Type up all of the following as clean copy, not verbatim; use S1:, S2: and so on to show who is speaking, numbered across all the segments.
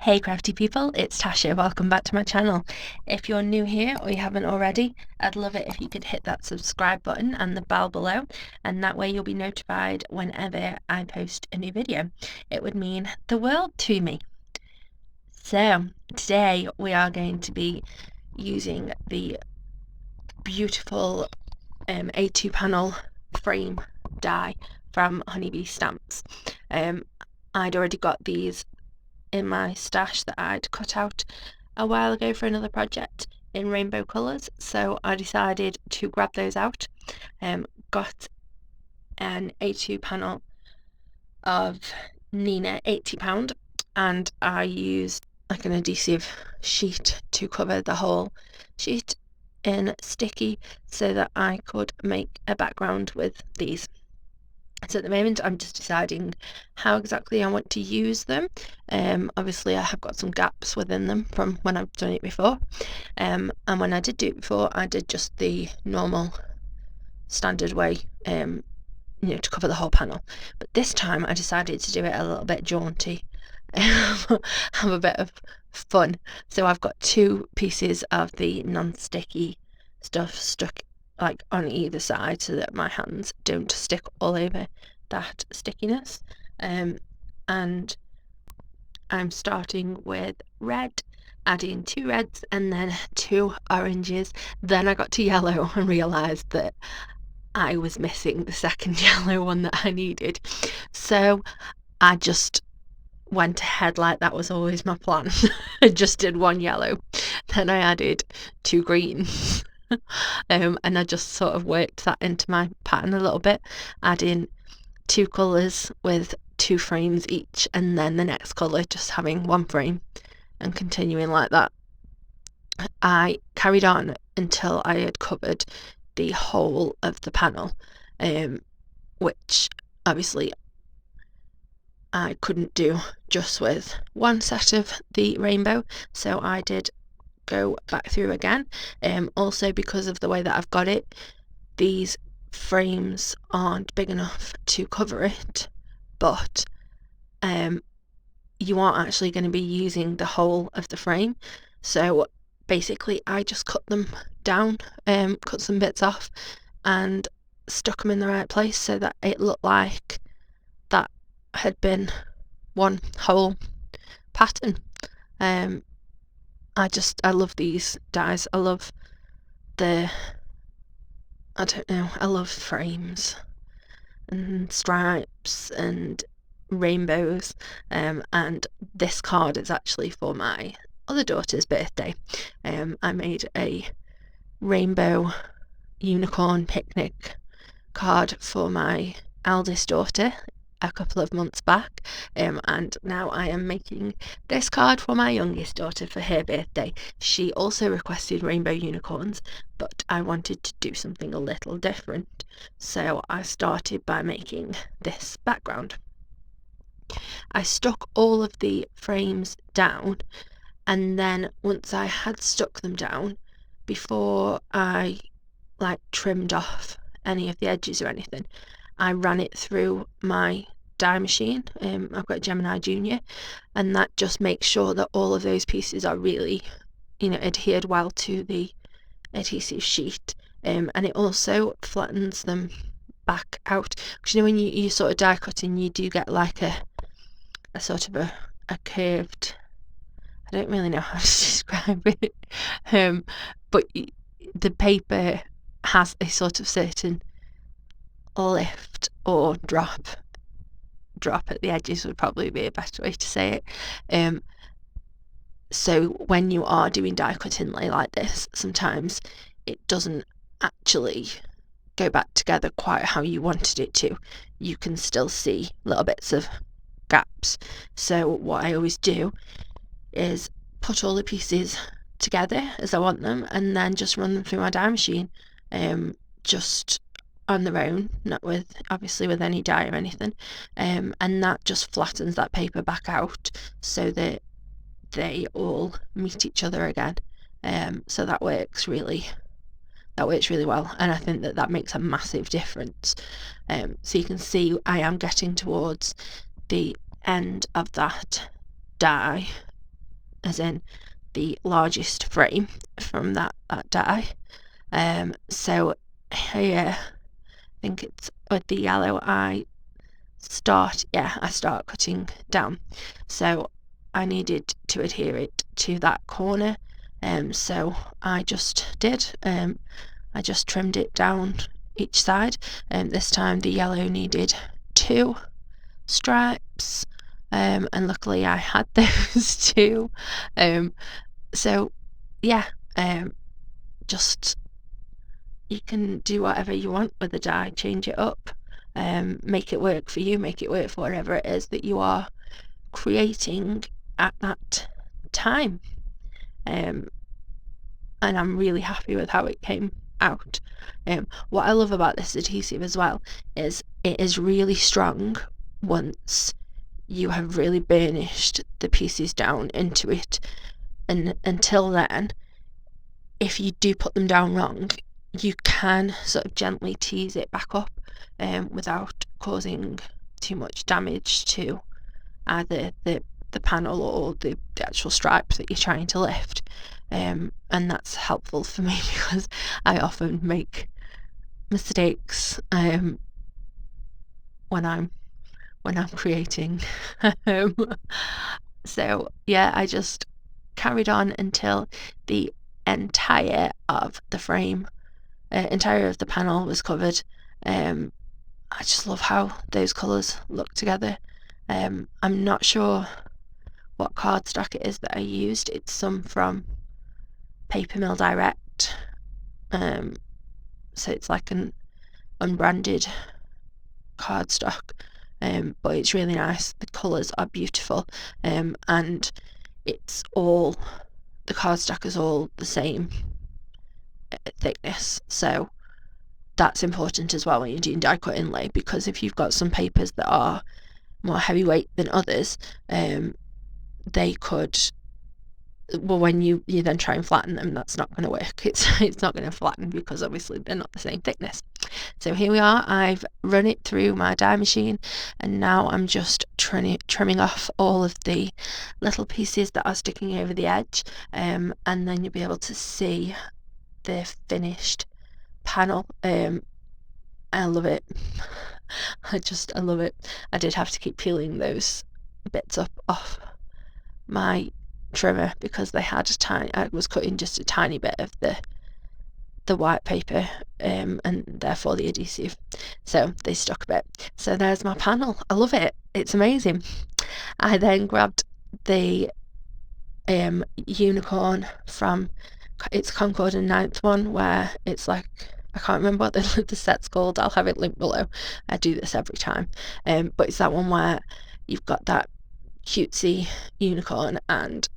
S1: Hey crafty people, it's Tasha. Welcome back to my channel. If you're new here or you haven't already, I'd love it if you could hit that subscribe button and the bell below, and that way you'll be notified whenever I post a new video. It would mean the world to me. So today we are going to be using the beautiful A2 panel frame die from Honeybee Stamps. I'd already got these in my stash that I'd cut out a while ago for another project in rainbow colours, so I decided to grab those out. Got an A2 panel of Neenah £80, and I used like an adhesive sheet to cover the whole sheet in sticky so that I could make a background with these. So at the moment I'm just deciding how exactly I want to use them. Obviously I have got some gaps within them from when I've done it before, and when I did do it before I did just the normal standard way, to cover the whole panel, but this time I decided to do it a little bit jaunty, have a bit of fun. So I've got two pieces of the non-sticky stuff stuck like on either side so that my hands don't stick all over that stickiness, and I'm starting with red, adding 2 reds and then 2 oranges. Then I got to yellow and realised that I was missing the second yellow one that I needed, so I just went ahead like that was always my plan. I just did 1 yellow, then I added 2 greens. And I just sort of worked that into my pattern a little bit, adding 2 colours with 2 frames each, and then the next colour just having 1 frame, and continuing like that. I carried on until I had covered the whole of the panel, which obviously I couldn't do just with 1 set of the rainbow, so I did go back through again. Also because of the way that I've got it, these frames aren't big enough to cover it, but you aren't actually going to be using the whole of the frame, so basically I just cut them down, cut some bits off and stuck them in the right place so that it looked like that had been one whole pattern. I love these dies. I love I love frames and stripes and rainbows, and this card is actually for my other daughter's birthday. I made a rainbow unicorn picnic card for my eldest daughter a couple of months back, and now I am making this card for my youngest daughter for her birthday. She also requested rainbow unicorns, but I wanted to do something a little different, so I started by making this background. I stuck all of the frames down, and then once I had stuck them down, before I trimmed off any of the edges or anything, I ran it through my die machine. I've got a Gemini Junior, and that just makes sure that all of those pieces are really adhered well to the adhesive sheet, and it also flattens them back out, because when you sort of die cutting, you do get like a sort of a curved, I don't really know how to describe it, but the paper has a sort of certain lift or drop at the edges would probably be a better way to say it. So when you are doing die cut inlay like this, sometimes it doesn't actually go back together quite how you wanted it to. You can still see little bits of gaps, so what I always do is put all the pieces together as I want them and then just run them through my die machine, just on their own, not with any dye or anything, and that just flattens that paper back out so that they all meet each other again. So that works really well, and I think that makes a massive difference. So you can see I am getting towards the end of that die, as in the largest frame from that die. So here, I think it's with the yellow, I start cutting down. So I needed to adhere it to that corner, so I just did. I just trimmed it down each side, and this time the yellow needed 2 stripes, and luckily I had those 2. So yeah, just, you can do whatever you want with the die, change it up, make it work for you, make it work for whatever it is that you are creating at that time. And I'm really happy with how it came out. What I love about this adhesive as well is it is really strong once you have really burnished the pieces down into it, and until then, if you do put them down wrong, you can sort of gently tease it back up, without causing too much damage to either the panel or the actual stripe that you're trying to lift. And that's helpful for me because I often make mistakes when I'm creating. So yeah, I just carried on until the entire of the frame, entire of the panel was covered. I just love how those colours look together. I'm not sure what cardstock it is that I used. It's some from Paper Mill Direct, so it's like an unbranded cardstock, but it's really nice. The colours are beautiful, and it's all, the cardstock is all the same thickness, so that's important as well when you're doing die cut inlay, because if you've got some papers that are more heavyweight than others, they could, well, when you then try and flatten them, that's not going to work. It's not going to flatten because obviously they're not the same thickness. So here we are, I've run it through my die machine, and now I'm just trimming off all of the little pieces that are sticking over the edge, and then you'll be able to see the finished panel. I love it. I love it. I did have to keep peeling those bits up off my trimmer because they had I was cutting just a tiny bit of the white paper, and therefore the adhesive, so they stuck a bit. So there's my panel. I love it. It's amazing. I then grabbed the Unicorn from, it's Concord and 9th one, where it's like, I can't remember what the set's called. I'll have it linked below. I do this every time, but it's that one where you've got that cutesy unicorn and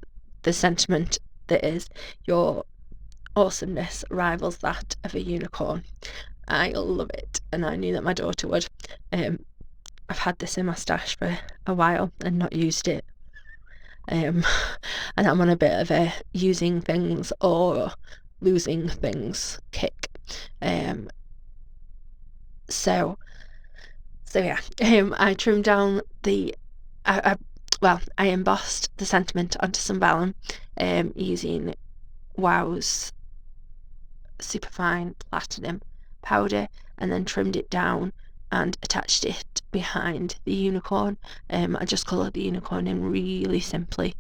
S1: the sentiment that is, your awesomeness rivals that of a unicorn. I love it, and I knew that my daughter would. I've had this in my stash for a while and not used it, and I'm on a bit of a using things or losing things kick. So yeah, I trimmed down the I embossed the sentiment onto some vellum, using Wow's superfine platinum powder, and then trimmed it down and attached it behind the unicorn. I just coloured the unicorn in really simply.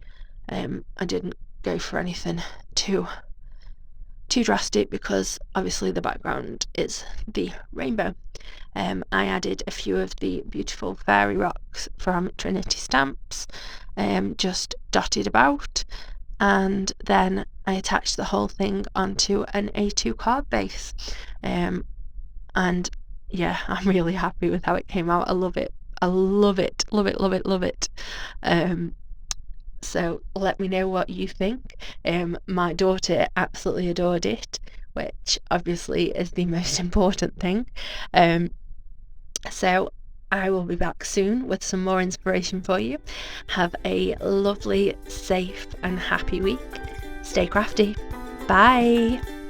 S1: I didn't go for anything too drastic because obviously the background is the rainbow. I added a few of the beautiful fairy rocks from Trinity Stamps, just dotted about, and then I attached the whole thing onto an A2 card base, and yeah, I'm really happy with how it came out. I love it. I love it. Love it, love it, love it. So let me know what you think. My daughter absolutely adored it, which obviously is the most important thing. So I will be back soon with some more inspiration for you. Have a lovely, safe and happy week. Stay crafty. Bye.